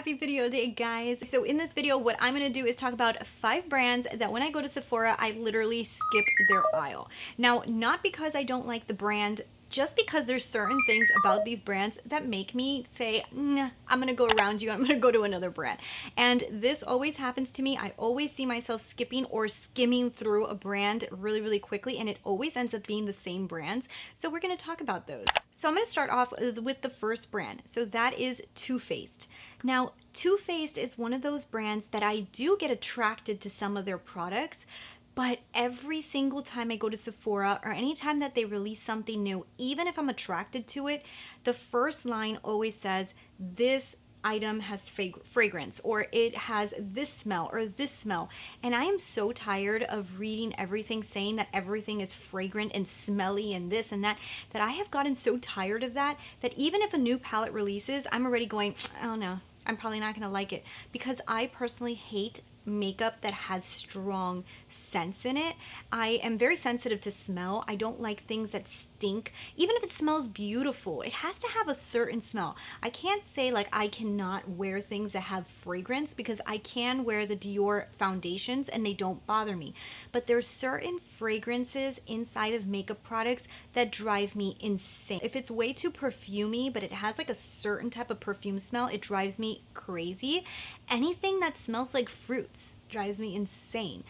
happy video day, guys. So in this video, what I'm gonna do is talk about 5 brands that when I go to Sephora, I literally skip their aisle. Now, not because I don't like the brand, just because there's certain things about these brands that make me say, nah, I'm gonna go around you, I'm gonna go to another brand. And this always happens to me. I always see myself skipping or skimming through a brand really, really quickly, and it always ends up being the same brands. So we're gonna talk about those. So I'm gonna start off with the first brand. So that is Too Faced. Now, Too Faced is one of those brands that I do get attracted to some of their products, but every single time I go to Sephora or anytime that they release something new, even if I'm attracted to it, the first line always says, this item has fragrance, or it has this smell or this smell. And I am so tired of reading everything saying that everything is fragrant and smelly and this and that, that I have gotten so tired of that, that even if a new palette releases, I'm already going, I don't know, I'm probably not gonna like it, because I personally hate makeup that has strong scents in it. I am very sensitive to smell. I don't like things that stink. Even if it smells beautiful, it has to have a certain smell. I can't say like I cannot wear things that have fragrance, because I can wear the Dior foundations and they don't bother me. But there's certain fragrances inside of makeup products that drive me insane. If it's way too perfumey, but it has like a certain type of perfume smell, it drives me crazy. Anything that smells like fruits drives me insane.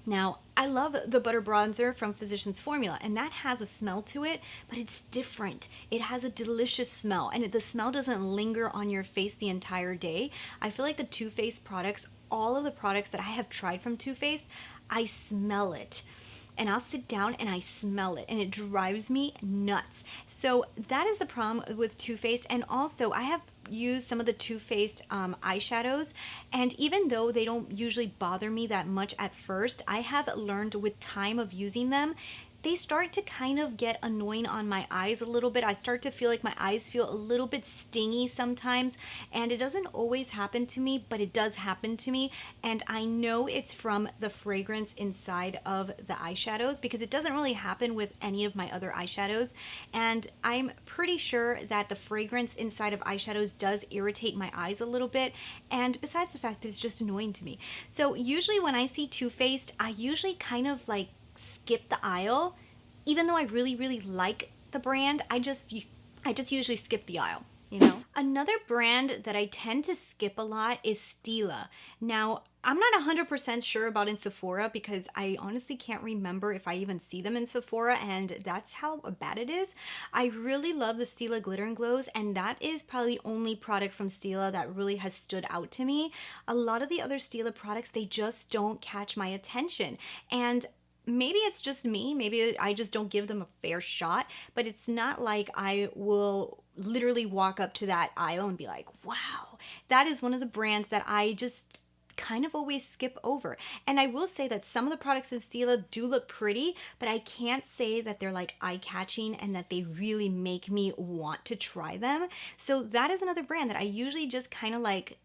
Now, I love the butter bronzer from Physicians Formula, and that has a smell to it, but it's different. It has a delicious smell, and the smell doesn't linger on your face the entire day. I feel like the Too Faced products, all of the products that I have tried from Too Faced, I smell it. And I'll sit down and I smell it, and it drives me nuts. So that is the problem with Too Faced. And also, I have used some of the Too Faced eyeshadows, and even though they don't usually bother me that much at first, I have learned with time of using them, they start to kind of get annoying on my eyes a little bit. I start to feel like my eyes feel a little bit stingy sometimes, and it doesn't always happen to me, but it does happen to me. And I know it's from the fragrance inside of the eyeshadows, because it doesn't really happen with any of my other eyeshadows. And I'm pretty sure that the fragrance inside of eyeshadows does irritate my eyes a little bit. And besides the fact that it's just annoying to me. So usually when I see Too Faced, I usually kind of like skip the aisle. Even though I really, really like the brand, I just usually skip the aisle, you know? Another brand that I tend to skip a lot is Stila. Now, I'm not 100% sure about in Sephora, because I honestly can't remember if I even see them in Sephora, and that's how bad it is. I really love the Stila Glitter and Glows, and that is probably the only product from Stila that really has stood out to me. A lot of the other Stila products, they just don't catch my attention. And maybe it's just me, maybe I just don't give them a fair shot, but it's not like I will literally walk up to that aisle and be like, wow, that is one of the brands that I just kind of always skip over. And I will say that some of the products in Stila do look pretty, but I can't say that they're like eye-catching and that they really make me want to try them. So that is another brand that I usually just kind of like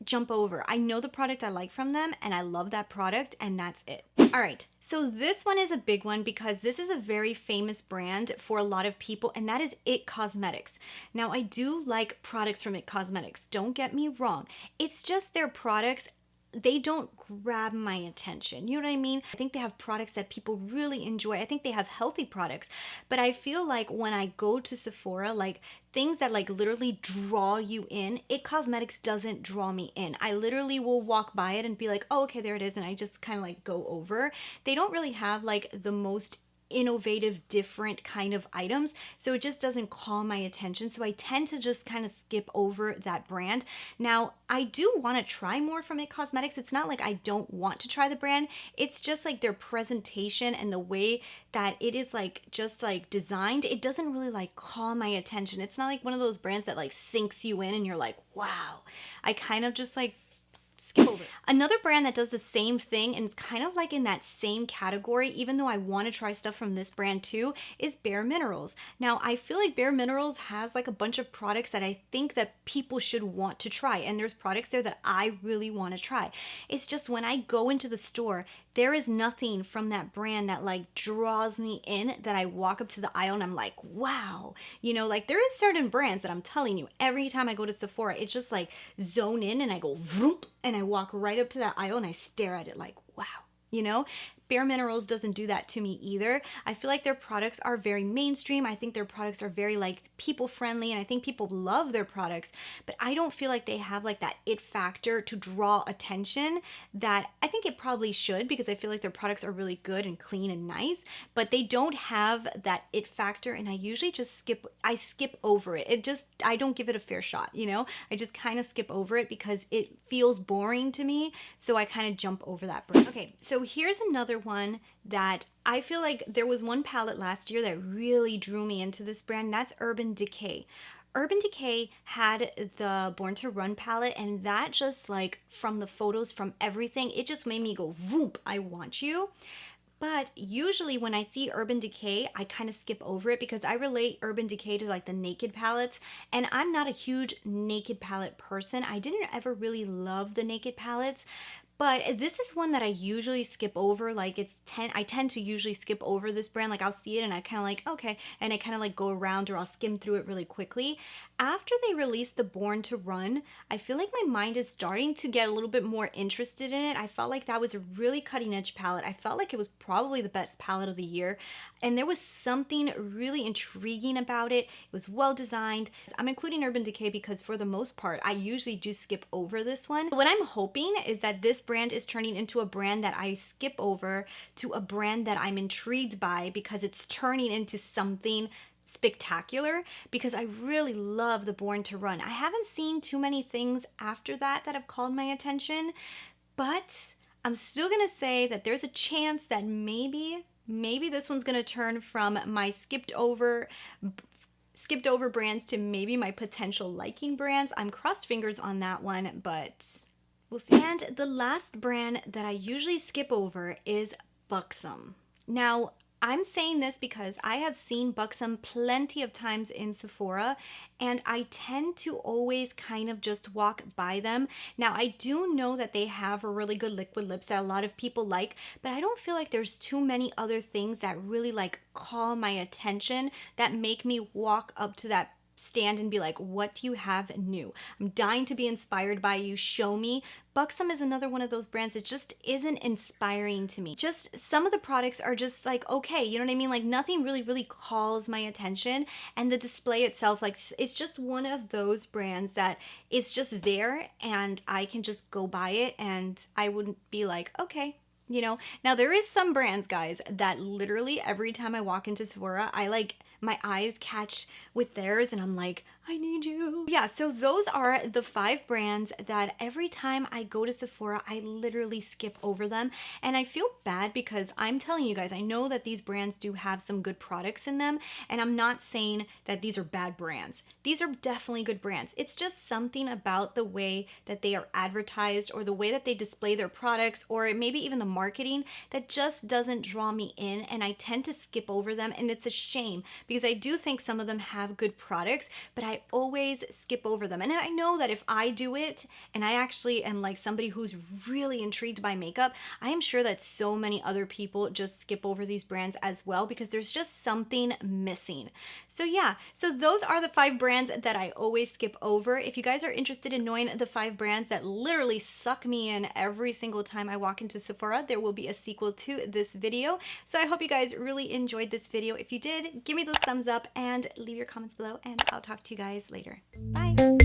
jump over. I know the product I like from them, and I love that product, and that's it. All right, so this one is a big one, because this is a very famous brand for a lot of people, and that is IT Cosmetics. Now, I do like products from IT Cosmetics, don't get me wrong. It's just their products, they don't grab my attention. You know what I mean? I think they have products that people really enjoy. I think they have healthy products, but I feel like when I go to Sephora, like things that like literally draw you in, IT Cosmetics doesn't draw me in. I literally will walk by it and be like, oh, okay, there it is. And I just kind of like go over. They don't really have like the most innovative, different kind of items, so it just doesn't call my attention. So I tend to just kind of skip over that brand. Now, I do want to try more from IT Cosmetics. It's not like I don't want to try the brand. It's just like their presentation and the way that it is like just like designed, it doesn't really like call my attention. It's not like one of those brands that like sinks you in and you're like, wow. I kind of just like skip over it. Another brand that does the same thing, and it's kind of like in that same category, even though I want to try stuff from this brand too, is BareMinerals. Now, I feel like BareMinerals has like a bunch of products that I think that people should want to try, and there's products there that I really want to try. It's just when I go into the store, there is nothing from that brand that like draws me in, that I walk up to the aisle and I'm like, wow. You know, like there is certain brands that I'm telling you, every time I go to Sephora, it's just like zone in and I go vroom, and I walk right up to that aisle and I stare at it like, wow. You know, BareMinerals doesn't do that to me either. I feel like their products are very mainstream. I think their products are very like people friendly, and I think people love their products, but I don't feel like they have like that it factor to draw attention that I think it probably should, because I feel like their products are really good and clean and nice, but they don't have that it factor, and I usually just skip over it. I don't give it a fair shot, you know? I just kind of skip over it because it feels boring to me, so I kind of jump over that brand. Okay, so here's another one that I feel like there was one palette last year that really drew me into this brand. That's Urban Decay. Urban Decay had the Born to Run palette, and that just like from the photos, from everything, it just made me go whoop, I want you. But usually when I see Urban Decay, I kind of skip over it because I relate Urban Decay to like the Naked palettes, and I'm not a huge Naked palette person. I didn't ever really love the Naked palettes, but this is one that I usually skip over. Like I tend to usually skip over this brand. Like I'll see it and I kind of like, okay. And I kind of like go around, or I'll skim through it really quickly. After they released the Born to Run, I feel like my mind is starting to get a little bit more interested in it. I felt like that was a really cutting edge palette. I felt like it was probably the best palette of the year. And there was something really intriguing about it. It was well designed. I'm including Urban Decay because for the most part, I usually do skip over this one. What I'm hoping is that this brand is turning into a brand that I skip over to a brand that I'm intrigued by, because it's turning into something spectacular, because I really love the Born to Run. I haven't seen too many things after that that have called my attention, but I'm still gonna say that there's a chance that maybe this one's gonna turn from my skipped over brands to maybe my potential liking brands. I'm crossed fingers on that one, but we'll see. And the last brand that I usually skip over is Buxom. Now, I'm saying this because I have seen Buxom plenty of times in Sephora, and I tend to always kind of just walk by them. Now, I do know that they have a really good liquid lips that a lot of people like, but I don't feel like there's too many other things that really like call my attention that make me walk up to that stand and be like, what do you have new? I'm dying to be inspired by you. Show me. Buxom is another one of those brands that just isn't inspiring to me. Just some of the products are just like, okay, you know what I mean? Like nothing really calls my attention. And the display itself, like it's just one of those brands that it's just there and I can just go buy it and I wouldn't be like, okay. You know, now there is some brands, guys, that literally every time I walk into Sephora, I like my eyes catch with theirs and I'm like, I need you. Yeah, so those are the 5 brands that every time I go to Sephora, I literally skip over them. And I feel bad because I'm telling you guys, I know that these brands do have some good products in them. And I'm not saying that these are bad brands. These are definitely good brands. It's just something about the way that they are advertised or the way that they display their products or maybe even the marketing that just doesn't draw me in. And I tend to skip over them. And it's a shame because I do think some of them have good products, but I always skip over them. And I know that if I do it and I actually am like somebody who's really intrigued by makeup, I am sure that so many other people just skip over these brands as well because there's just something missing. So yeah, so those are the 5 brands that I always skip over. If you guys are interested in knowing the 5 brands that literally suck me in every single time I walk into Sephora, there will be a sequel to this video. So I hope you guys really enjoyed this video. If you did, give me those thumbs up and leave your comments below, and I'll talk to you guys later. Bye.